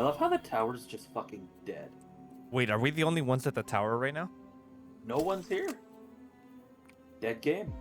I love how the tower's just fucking dead. Wait, are we the only ones at the tower right now? No one's here. Dead game.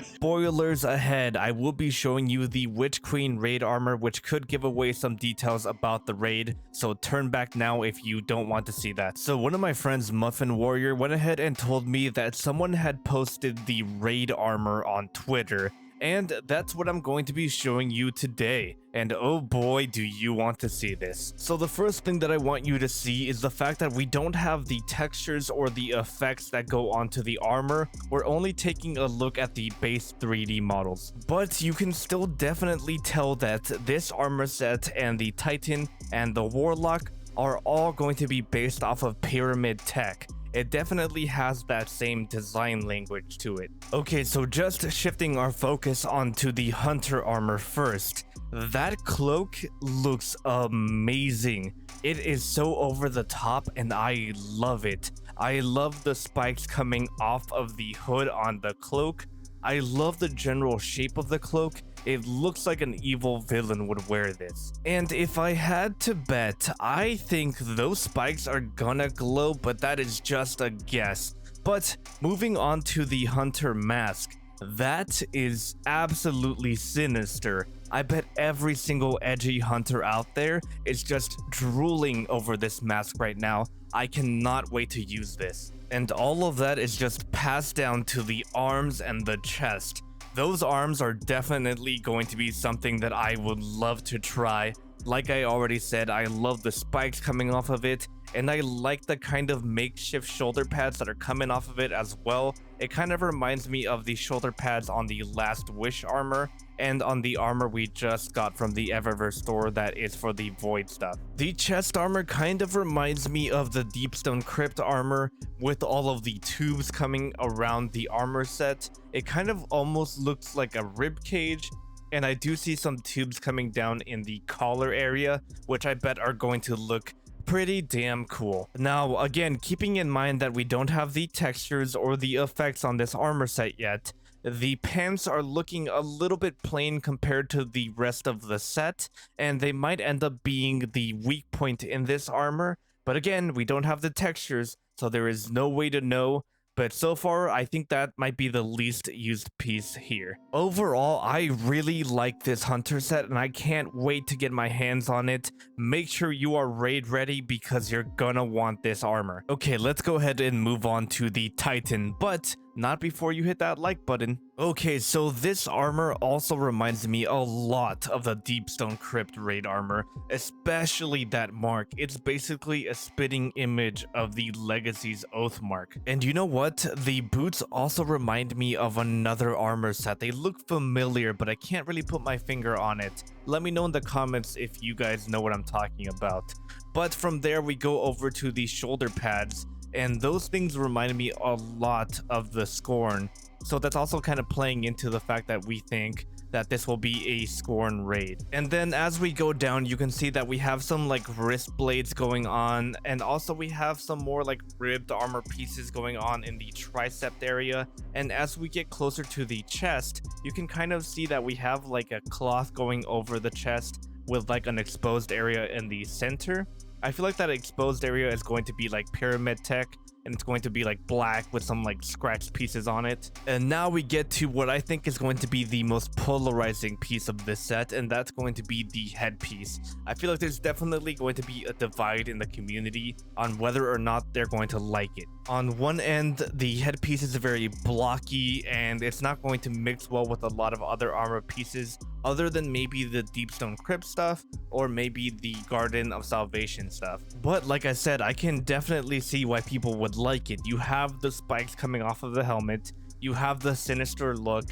Spoilers ahead, I will be showing you the Witch Queen raid armor, which could give away some details about the raid, so turn back now if you don't want to see that. So one of my friends, Muffin Warrior, went ahead and told me that someone had posted the raid armor on Twitter, and that's what I'm going to be showing you today. And oh boy, do you want to see this. So the first thing that I want you to see is the fact that we don't have the textures or the effects that go onto the armor. We're only taking a look at the base 3D models. But you can still definitely tell that this armor set and the Titan and the Warlock are all going to be based off of pyramid tech. It definitely has that same design language to it. Okay, so just shifting our focus onto the hunter armor first. That cloak looks amazing. It is so over the top and I love it. I love the spikes coming off of the hood on the cloak. I love the general shape of the cloak. It looks like an evil villain would wear this. And if I had to bet, I think those spikes are gonna glow, but that is just a guess. But moving on to the hunter mask, that is absolutely sinister. I bet every single edgy hunter out there is just drooling over this mask right now. I cannot wait to use this. And all of that is just passed down to the arms and the chest. Those arms are definitely going to be something that I would love to try. Like I already said, I love the spikes coming off of it, and I like the kind of makeshift shoulder pads that are coming off of it as well. It kind of reminds me of the shoulder pads on the Last Wish armor and on the armor we just got from the Eververse store that is for the Void stuff. The chest armor kind of reminds me of the Deepstone Crypt armor with all of the tubes coming around the armor set. It kind of almost looks like a rib cage, and I do see some tubes coming down in the collar area, which I bet are going to look pretty damn cool. Now, again, keeping in mind that we don't have the textures or the effects on this armor set yet, the pants are looking a little bit plain compared to the rest of the set, and they might end up being the weak point in this armor. But again, we don't have the textures, so there is no way to know. But so far, I think that might be the least used piece here. Overall, I really like this hunter set and I can't wait to get my hands on it. Make sure you are raid ready because you're gonna want this armor. Okay, let's go ahead and move on to the Titan, but not before you hit that like button. Okay, so this armor also reminds me a lot of the Deepstone Crypt raid armor, especially that mark. It's basically a spitting image of the Legacy's Oath mark. And you know what? The boots also remind me of another armor set. They look familiar, but I can't really put my finger on it. Let me know in the comments if you guys know what I'm talking about. But from there, we go over to the shoulder pads, and those things remind me a lot of the Scorn. So that's also kind of playing into the fact that we think that this will be a Scorn raid. And then as we go down, you can see that we have some like wrist blades going on, and also we have some more like ribbed armor pieces going on in the tricep area. And as we get closer to the chest, you can kind of see that we have like a cloth going over the chest with like an exposed area in the center. I feel like that exposed area is going to be like pyramid tech, and it's going to be like black with some like scratched pieces on it. And now we get to what I think is going to be the most polarizing piece of this set, and that's going to be the headpiece. I feel like there's definitely going to be a divide in the community on whether or not they're going to like it. On one end, the headpiece is very blocky and it's not going to mix well with a lot of other armor pieces other than maybe the Deepstone Crypt stuff or maybe the Garden of Salvation stuff. But like I said, I can definitely see why people would like it. You have the spikes coming off of the helmet, you have the sinister look,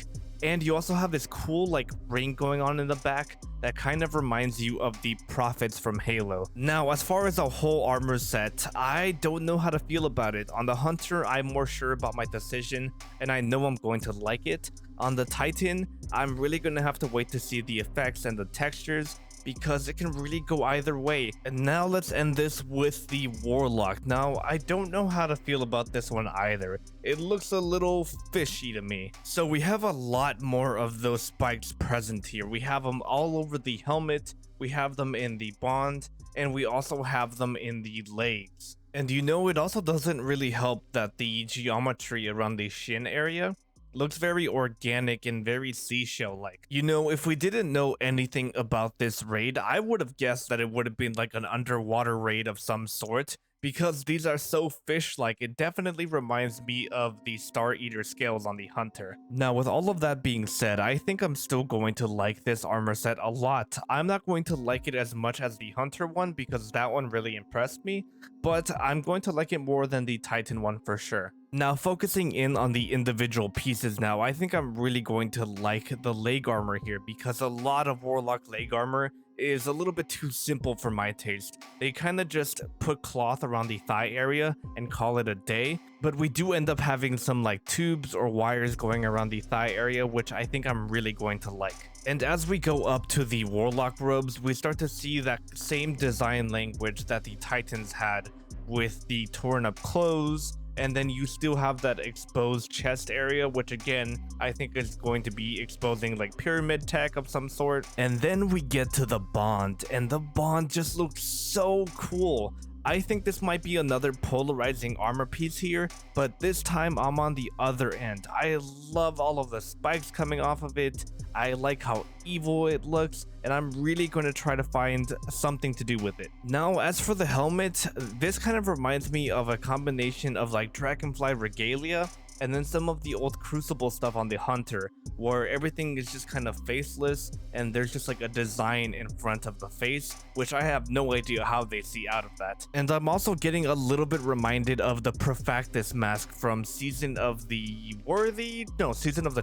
and you also have this cool like ring going on in the back that kind of reminds you of the Prophets from Halo. Now, as far as a whole armor set, I don't know how to feel about it. On the Hunter, I'm more sure about my decision, and I know I'm going to like it. On the Titan, I'm really going to have to wait to see the effects and the textures, because it can really go either way. And now let's end this with the Warlock. Now, I don't know how to feel about this one either. It looks a little fishy to me. So we have a lot more of those spikes present here. We have them all over the helmet, we have them in the bond, and we also have them in the legs. And you know, it also doesn't really help that the geometry around the shin area looks very organic and very seashell-like. You know, if we didn't know anything about this raid, I would have guessed that it would have been like an underwater raid of some sort, because these are so fish-like. It definitely reminds me of the Star Eater scales on the Hunter. Now, with all of that being said, I think I'm still going to like this armor set a lot. I'm not going to like it as much as the Hunter one because that one really impressed me, but I'm going to like it more than the Titan one for sure. Now, focusing in on the individual pieces now, I think I'm really going to like the leg armor here, because a lot of Warlock leg armor is a little bit too simple for my taste. They kind of just put cloth around the thigh area and call it a day, but we do end up having some like tubes or wires going around the thigh area, which I think I'm really going to like. And as we go up to the Warlock robes, we start to see that same design language that the Titans had, with the torn up clothes, and then you still have that exposed chest area, which again, I think is going to be exposing like pyramid tech of some sort. And then we get to the bond, and the bond just looks so cool. I think this might be another polarizing armor piece here, but this time I'm on the other end. I love all of the spikes coming off of it. I like how evil it looks, and I'm really going to try to find something to do with it. Now, as for the helmet, this kind of reminds me of a combination of like Dragonfly Regalia and then some of the old Crucible stuff on the Hunter, where everything is just kind of faceless and there's just like a design in front of the face, which I have no idea how they see out of that. And I'm also getting a little bit reminded of the Profactus mask from Season of the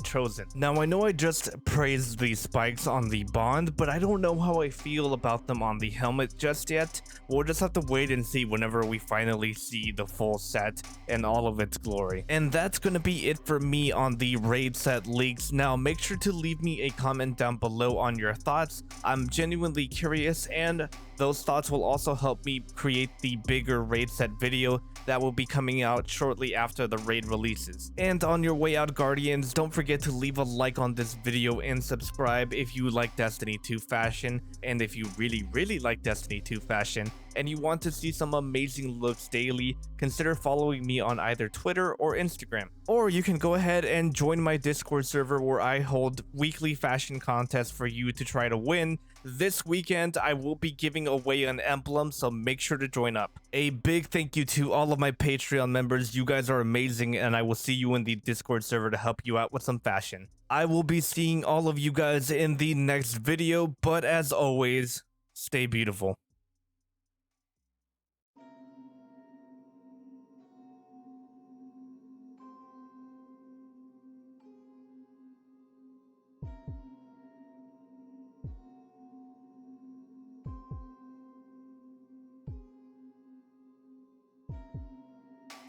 Chosen. Now, I know I just praised the spikes on the bond, but I don't know how I feel about them on the helmet just yet. We'll just have to wait and see whenever we finally see the full set and all of its glory. And that's gonna be it for me on the raid set leaks. Now, make sure to leave me a comment down below on your thoughts. I'm genuinely curious, and those thoughts will also help me create the bigger raid set video that will be coming out shortly after the raid releases. And on your way out, Guardians, don't forget to leave a like on this video and subscribe if you like Destiny 2 fashion, and if you really like Destiny 2 fashion and you want to see some amazing looks daily, consider following me on either Twitter or Instagram. Or you can go ahead and join my Discord server, where I hold weekly fashion contests for you to try to win. This weekend, I will be giving away an emblem, so make sure to join up. A big thank you to all of my Patreon members. You guys are amazing, and I will see you in the Discord server to help you out with some fashion. I will be seeing all of you guys in the next video, but as always, stay beautiful.